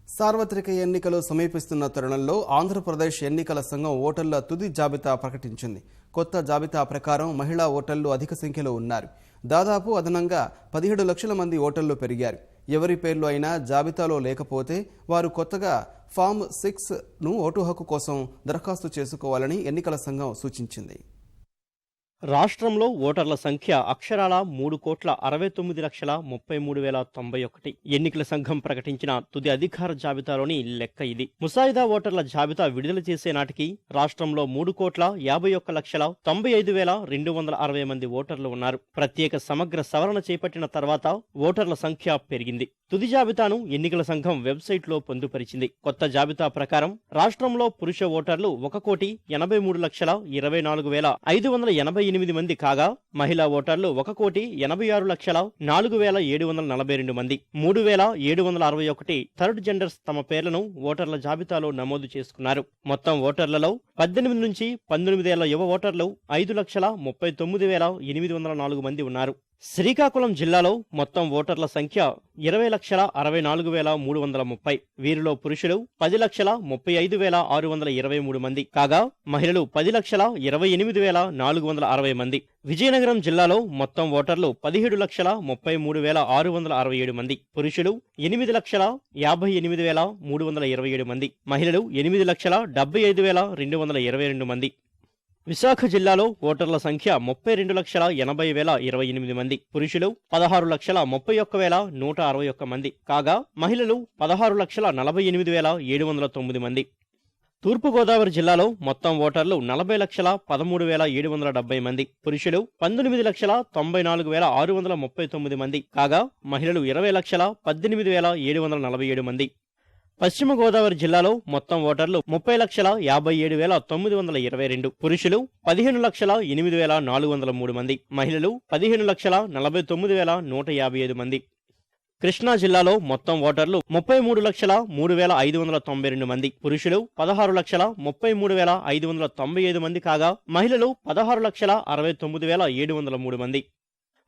సార్వత్రిక ఎన్నికలు సమీపిస్తున్న తరుణంలో ఆంధ్రప్రదేశ్ ఎన్నికల సంఘం ఓటర్ల తుది జాబితా ప్రకటించింది. కొత్త జాబితా ప్రకారం మహిళా ఓటర్లు అధిక సంఖ్యలో ఉన్నారు. దాదాపు అదనంగా 17 లక్షల మంది ఓటర్లు పెరిగారు. ఎవరి పేర్లు అయినా జాబితాలో లేకపోతే వారు కొత్తగా ఫామ్ 6ను ఓటు హక్కు కోసం దరఖాస్తు చేసుకోవాలని ఎన్నికల సంఘం సూచించింది. రాష్ట్రంలో ఓటర్ల సంఖ్య అక్షరాల 3,69,33,091. ఎన్నికల సంఘం ప్రకటించిన తుది అధికార జాబితాలోని లెక్క ఇది. ముసాయిదా ఓటర్ల జాబితా విడుదల చేసే నాటికి రాష్ట్రంలో 3,51,95,260 మంది ఓటర్లు ఉన్నారు. ప్రత్యేక సమగ్ర సవరణ చేపట్టిన తర్వాత ఓటర్ల సంఖ్య పెరిగింది. తుది జాబితాను ఎన్నికల సంఘం వెబ్సైట్లో పొందుపరిచింది. కొత్త జాబితా ప్రకారం రాష్ట్రంలో పురుష ఓటర్లు 1,83,24,588 మంది కాగా మహిళా ఓటర్లు 1,86,04,742 మంది. 3,761 థర్డ్ జెండర్స్ తమ పేర్లను ఓటర్ల జాబితాలో నమోదు చేసుకున్నారు. మొత్తం ఓటర్లలో 18 నుంచి 19 ఏళ్ల యువ ఓటర్లు 5,39,804 మంది ఉన్నారు. శ్రీకాకుళం జిల్లాలో మొత్తం ఓటర్ల సంఖ్య 20,64,330. వీరిలో పురుషులు 10,35,623 మంది కాగా మహిళలు 10,28,460 మంది. విజయనగరం జిల్లాలో మొత్తం ఓటర్లు 17,33,667 మంది. పురుషులు 8,58,327 మంది. మహిళలు 8,75,222 మంది. విశాఖ జిల్లాలో ఓటర్ల సంఖ్య 32,80,028 మంది. పురుషులు 16,31,161 మంది కాగా మహిళలు 16,48,709 మంది. తూర్పుగోదావరి జిల్లాలో మొత్తం ఓటర్లు 40,13,770 మంది. పురుషులు 19,94,639 మంది కాగా మహిళలు 20,18,747 మంది. పశ్చిమ గోదావరి జిల్లాలో మొత్తం ఓటర్లు 30,57,922. పురుషులు 15,08,403 మంది. మహిళలు 15,49,155 మంది. కృష్ణా జిల్లాలో మొత్తం ఓటర్లు 33,03,592 మంది. పురుషులు 16,33,595 మంది కాగా మహిళలు 16,69,703 మంది.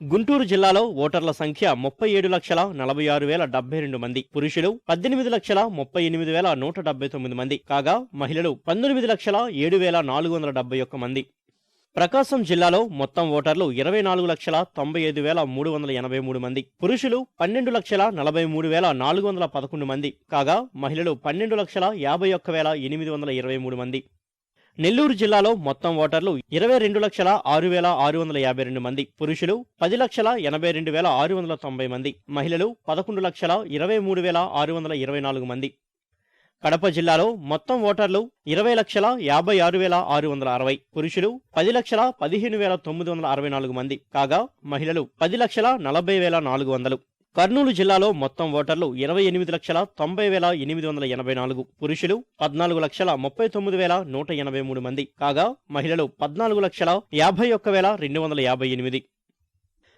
గుంటూరు జిల్లాలో ఓటర్ల సంఖ్య 37,46,072 మంది. పురుషులు 18,38,179 మంది కాగా మహిళలు 19,07,471 మంది. ప్రకాశం జిల్లాలో మొత్తం ఓటర్లు 24,95,383 మంది. పురుషులు 12,43,411 మంది కాగా మహిళలు 12,51,823 మంది. నెల్లూరు జిల్లాలో మొత్తం ఓటర్లు 22,06,652 మంది. పురుషులు 10,82,690 మంది. మహిళలు 11,23,624 మంది. కడప జిల్లాలో మొత్తం ఓటర్లు 20,56,660. పురుషులు 10,15,964 మంది కాగా మహిళలు 10,40,400. కర్నూలు జిల్లాలో మొత్తం ఓటర్లు 28,90,884. పురుషులు 14,39,183 మంది కాగా మహిళలు 14,51,258.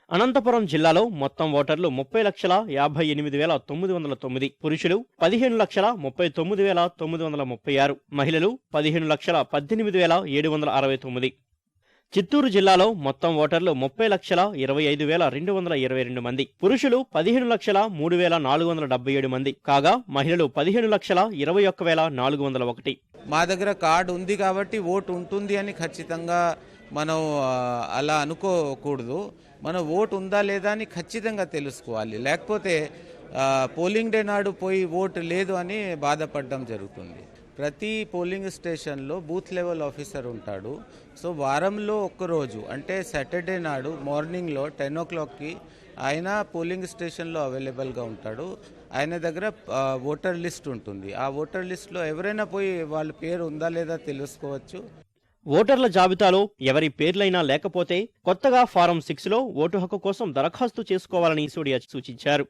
అనంతపురం జిల్లాలో మొత్తం ఓటర్లు 30,58,909. పురుషులు 15,39,936. మహిళలు 15,18,769. చిత్తూరు జిల్లాలో మొత్తం ఓటర్లు 30,25,222 మంది. పురుషులు 15,03,477 మంది కాగా మహిళలు 15,21,401. మా దగ్గర కార్డు ఉంది కాబట్టి ఓటు ఉంటుంది అని ఖచ్చితంగా మనం అలా అనుకోకూడదు. మన ఓటు ఉందా లేదా అని ఖచ్చితంగా తెలుసుకోవాలి. లేకపోతే పోలింగ్ డే నాడు పోయి ఓటు లేదు అని బాధపడడం జరుగుతుంది. ప్రతి పోలింగ్ స్టేషన్లో బూత్ లెవెల్ ఆఫీసర్ ఉంటాడు. సో వారంలో ఒక్కరోజు అంటే సాటర్డే నాడు మార్నింగ్లో 10 o'clockకి ఆయన పోలింగ్ స్టేషన్లో అవైలబుల్గా ఉంటాడు. ఆయన దగ్గర ఓటర్ లిస్ట్ ఉంటుంది. ఆ ఓటర్ లిస్ట్లో ఎవరైనా పోయి వాళ్ళ పేరు ఉందా లేదా తెలుసుకోవచ్చు. ఓటర్ల జాబితాలో ఎవరి పేర్లైనా లేకపోతే కొత్తగా ఫారం 6లో ఓటు హక్కు కోసం దరఖాస్తు చేసుకోవాలని సూర్య సూచించారు.